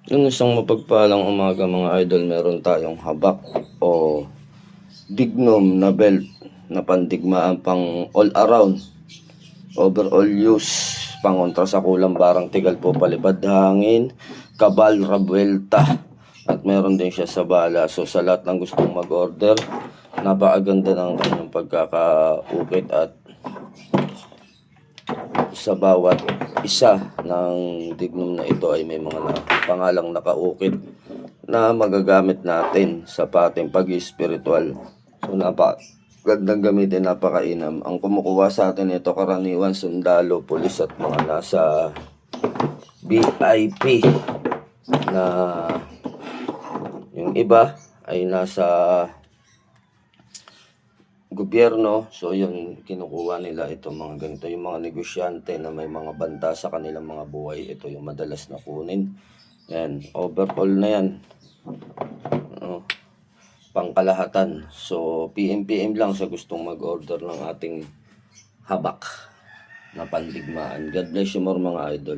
Yung isang mapagpalang umaga mga idol, meron tayong habak o dignum na belt na pandigmaan pang all around, overall use, pangontra sa kulang barang tigal po palipad hangin, kabal rabuelta, at meron din siya sa bala. So sa lahat ng gustong mag-order, napakaganda ng kanyang pagkakaukit at sa bawat isa ng dignum na ito ay may mga pangalang nakaukit na magagamit natin sa ating pag-spiritual. So napakagandang gamitin, napakainam. Ang kumukuha sa atin ito karaniwan sundalo, pulis at mga nasa VIP na yung iba ay nasa gobyerno. So yun, kinukuha nila ito mga ganito. Yung mga negosyante na may mga banta sa kanilang mga buhay, ito yung madalas na kunin. Yan, overall na yan, pangkalahatan. So PM lang sa gustong mag-order ng ating habak na pandigmaan. God bless you more mga idol.